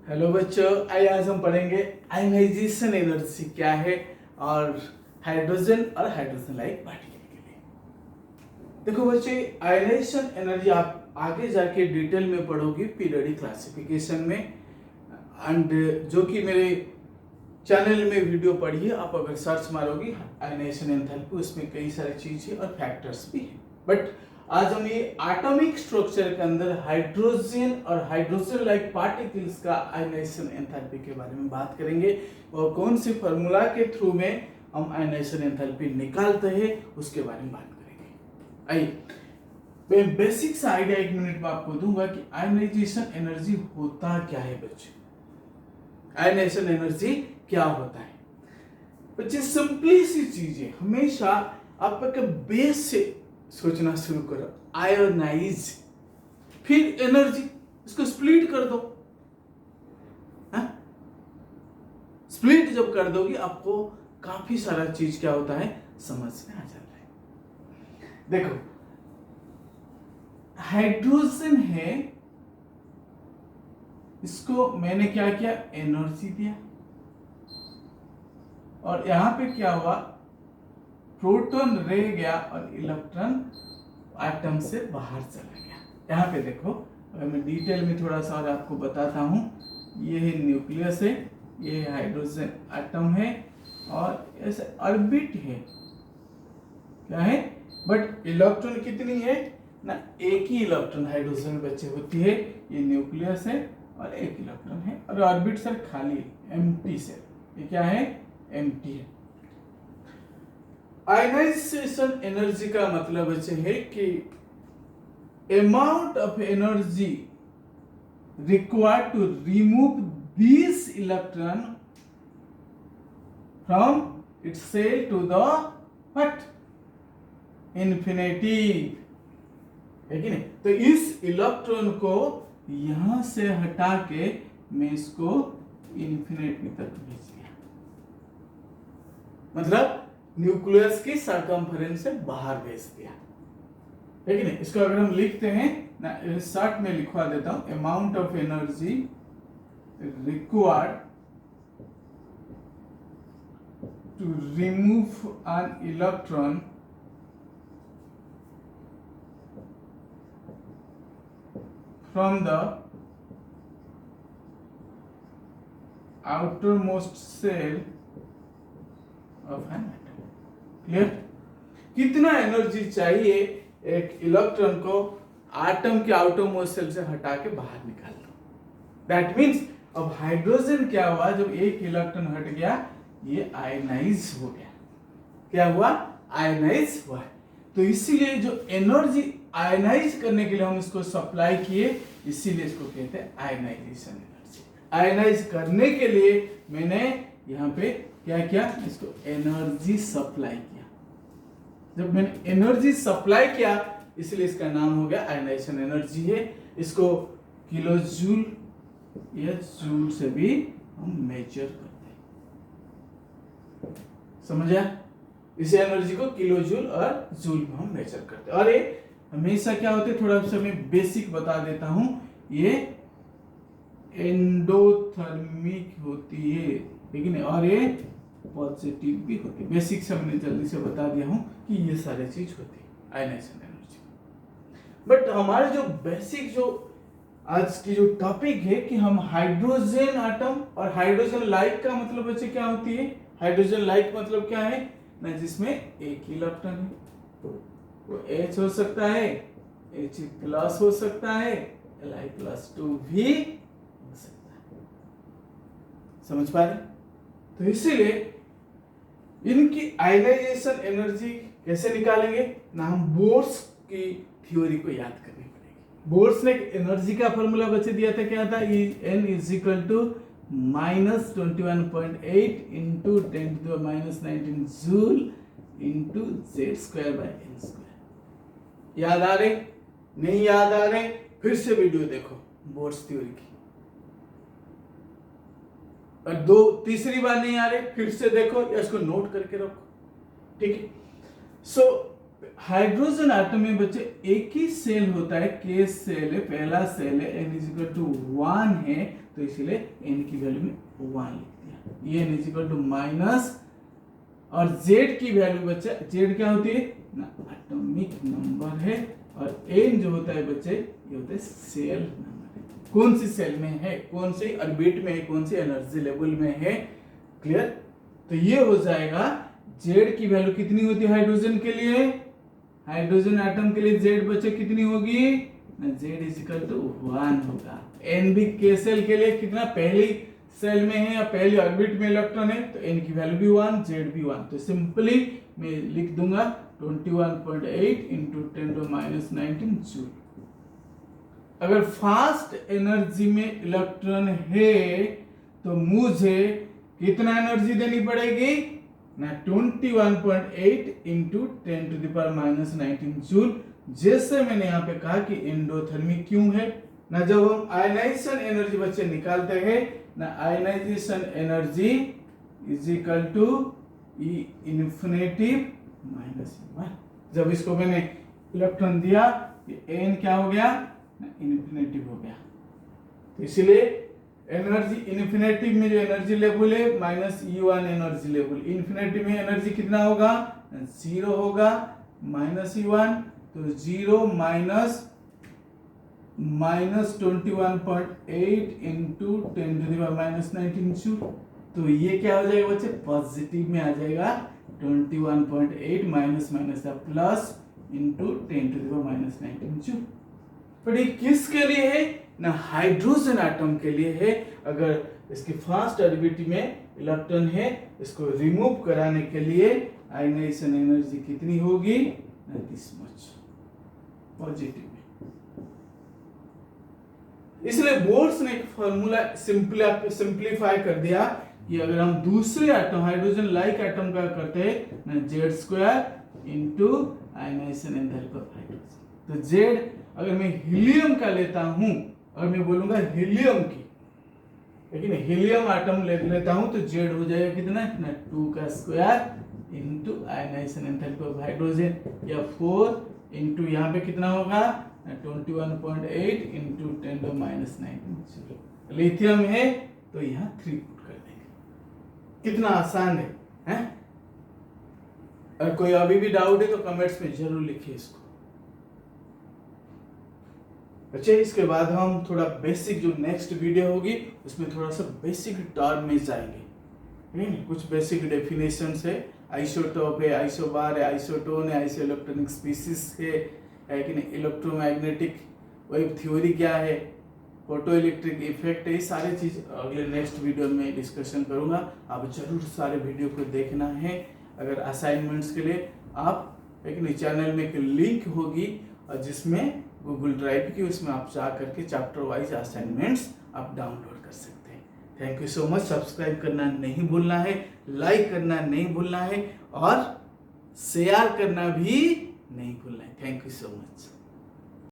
Hello बच्चों, आइए आज हम पढ़ेंगे आयनाइजेशन एनर्जी क्या है और हाइड्रोजन और हाइड्रोजन लाइक पार्टिकल के लिए। देखो बच्चे, आयनाइजेशन एनर्जी आप आगे जाके डिटेल में पढ़ोगे पीरियोडिक क्लासिफिकेशन में, एंड जो कि मेरे चैनल में वीडियो पढ़िए। आप अगर सर्च मारोगे आयनाइजेशन एंथैल्पी, उसमें कई सारी चीजें और फैक्टर्स भी हैं। बट आज हम ये एटॉमिक स्ट्रक्चर के अंदर हाइड्रोजन और हाइड्रोजन लाइक पार्टिकल्स का आयनाइजेशन एंथैल्पी के बारे में बात करेंगे और कौन सी फार्मूला के थ्रू में हम आयनाइजेशन एंथैल्पी निकालते हैं उसके बारे में बात करेंगे। आइए, मैं बेसिक सा आइडिया 1 मिनट में आपको दूंगा कि आयनाइजेशन एनर्जी होता क्या है। बच्चे, आयनाइजेशन एनर्जी क्या होता है? बच्चे, सिंपली सी चीजें हमेशा आप एक बेस से सोचना शुरू करो। आयोनाइज, फिर एनर्जी, इसको स्प्लिट कर दो। स्प्लिट जब कर दोगे आपको काफी सारा चीज क्या होता है समझ में आ जाता है। देखो, हाइड्रोजन है, इसको मैंने क्या किया, एनर्जी दिया, और यहां पे क्या हुआ, प्रोटॉन रह गया और इलेक्ट्रॉन एटम से बाहर चला गया। यहाँ पे देखो, अगर मैं डिटेल में थोड़ा सा और आपको बताता हूँ, ये है न्यूक्लियस है, ये हाइड्रोजन एटम है और ऐसे ऑर्बिट है, क्या है, बट इलेक्ट्रॉन कितनी है ना, एक ही इलेक्ट्रॉन हाइड्रोजन बच्चे होती है। ये न्यूक्लियस है और एक इलेक्ट्रॉन है और ऑर्बिट सर खाली एम्प्टी से, ये क्या है, एम्प्टी है। आयनाइजेशन एनर्जी का मतलब है कि amount of energy required to remove this electron from its shell to the what, infinity, है कि नहीं? तो इस इलेक्ट्रॉन को यहां से हटा के मैं इसको इन्फिनिटी तक भेज दिया, मतलब न्यूक्लियस की सर्कमफेरेंस से बाहर भेज दिया, है कि नहीं? इसको अगर हम लिखते हैं ना, शॉर्ट में लिखवा देता हूं, amount of energy required to remove an electron from the outermost cell of an atom। Clear? कितना एनर्जी चाहिए एक इलेक्ट्रॉन को एटम के आउटर मोस्ट सेल से हटा के बाहर निकाल दो। दैट मीन्स अब हाइड्रोजन क्या हुआ, जब एक इलेक्ट्रॉन हट गया ये आयनाइज हो गया। क्या हुआ? आयनाइज हुआ। तो इसीलिए जो एनर्जी आयनाइज करने के लिए हम इसको सप्लाई किए, इसीलिए इसको कहते हैं आयनाइजेशन एनर्जी। आयनाइज करने के लिए मैंने यहाँ पे क्या किया, इसको एनर्जी सप्लाई किया। जब मैंने एनर्जी सप्लाई किया, इसलिए इसका नाम हो गया आयनाइजेशन एनर्जी है। इसको किलो जूल या जूल से भी हम मेजर करते हैं। समझा? इस एनर्जी को किलो जूल और जूल में हम मेजर करते हैं। और ये हमेशा क्या होते, थोड़ा सा मैं बेसिक बता देता हूं, ये एंडोथर्मिक होती है, लेकिन और ये पॉजिटिव भी होती है। बेसिक से मैंने जल्दी से बता दिया हूं कि ये सारी चीज होती है आयनाइजेशन एनर्जी। बट हमारे जो बेसिक जो आज की जो टॉपिक है कि हम हाइड्रोजन एटम और हाइड्रोजन लाइक का मतलब बच्चे क्या होती है, हाइड्रोजन लाइक मतलब क्या है ना, जिसमें एक ही इलेक्ट्रॉन है, वो H हो सकता है, H प्लस हो सकता है, Li+2 भी हो सकता है। समझ पा रहे? तो इसीलिए इनकी आयनाइजेशन एनर्जी कैसे निकालेंगे ना, हम बोर्स की थ्योरी को याद करनी पड़ेगी। बोर्स ने एनर्जी का फॉर्मूला बच्चे दिया था, क्या था, N = -21.8 × 10⁻⁻19 जूल × Z²/n²। याद आ रहे? नहीं याद आ रहे? फिर से वीडियो देखो बोर्स थ्योरी की। और तीसरी बार नहीं आ रहे, फिर से देखो या इसको नोट करके रखो, ठीक है? सो हाइड्रोजन आटम में बच्चे एक ही सेल होता है, के सेल है, पहला सेल है, n इक्वल टू 1 है, तो इसलिए n की वैल्यू में 1 लिख दिया। ये n इक्वल टू माइनस, और z की वैल्यू बच्चे, z क्या होती है ना, एटॉमिक नंबर है, और n जो होता है बच्चे ये होता है सेल नंबर है, कौन सी सेल में है, कौन सी ऑर्बिट में है, कौन सी एनर्जी लेवल में है। क्लियर? तो ये हो जाएगा z की वैल्यू कितनी होती है हाइड्रोजन के लिए, हाइड्रोजन एटम के लिए z बच्चे कितनी होगी ना, z इज इक्वल टू 1 होगा। n भी के सेल के लिए कितना, पहली सेल में है या पहली ऑर्बिट में इलेक्ट्रॉन है, तो n की वैल्यू भी 1, z भी 1, तो सिंपली मैं लिख दूंगा 21.8 इंटू 10⁻19 जूल। अगर फास्ट एनर्जी में इलेक्ट्रॉन है तो मुझे कितना एनर्जी देनी पड़ेगी ना, 21.8 इंटू 10⁻19 जूल। जैसे मैंने यहाँ पे कहा कि एंडोथर्मिक क्यों है ना, जब हम आयनाइजेशन एनर्जी बच्चे निकालते हैं ना, ionisation energy is equal to E infinity minus 1। जब इसको मैंने इलेक्ट्रॉन दिया, ये n क्या हो गया ना, इन्फिनिटी हो गया, तो इसलिए एनर्जी इन्फिनिटी में जो एनर्जी लेवल है minus E1 energy level, infinity में एनर्जी कितना होगा, 0 होगा, माइनस E1, तो 0 माइनस 21.8 इंटू 10⁻19 जूल, तो ये क्या हो जाएगा बच्चे, पॉजिटिव में आ जाएगा, 21.8 minus minus plus into 10⁻19 joule. पर ये किसके लिए है ना, हाइड्रोजन एटम के लिए है। अगर इसकी फास्ट ऑर्बिट में इलेक्ट्रॉन है, इसको रिमूव कराने के लिए आयनाइजेशन एनर्जी कितनी होगी ना, दिस मच पॉजिटिव में। इसलिए बोर्ड्स ने एक फॉर्मूला सिंप्लीफाई कर दिया कि अगर हम दूसरे एटम हाइड्रोजन लाइक एटम का करते हैं ना, Z² into ionisation energy of hydrogen, तो Z अगर मैं हीलियम का लेता हूं और मैं बोलूंगा हीलियम की, लेकिन हीलियम एटम लेता हूं तो Z हो जाएगा कितना ना, 2 का square into ionisation energy of hydrogen, या 4 इंटू यहाँ पे कितना होगा 21.8 इंटू 10⁻19। लिथियम है तो यहाँ 3 पुट कर देंगे। कितना आसान है? अगर कोई अभी भी डाउट है तो कमेंट्स में जरूर लिखिए इसको। अच्छा, इसके बाद हम थोड़ा बेसिक जो नेक्स्ट वीडियो होगी उसमें थोड़ा सा बेसिक टर्म में जाएंगे। कुछ बेसिक डेफिनेशन है, आइसोटोप है, आइसोबार है, आइसोटोन है, आइसो इलेक्ट्रॉनिक स्पीसीज है कि नहीं, इलेक्ट्रोमैग्नेटिक वेव थ्योरी क्या है, फोटो इलेक्ट्रिक इफेक्ट है, ये सारी चीज अगले नेक्स्ट वीडियो में डिस्कशन करूंगा। आप जरूर सारे वीडियो को देखना है। अगर असाइनमेंट्स के लिए आप एक चैनल में एक लिंक होगी और जिसमें गूगल ड्राइव की, उसमें आप जा करके चैप्टर वाइज असाइनमेंट्स आप डाउनलोड कर सकते हैं। Thank you so much. Subscribe करना नहीं भूलना है, लाइक करना नहीं भूलना है और शेयर करना भी नहीं भूलना है। Thank you so much.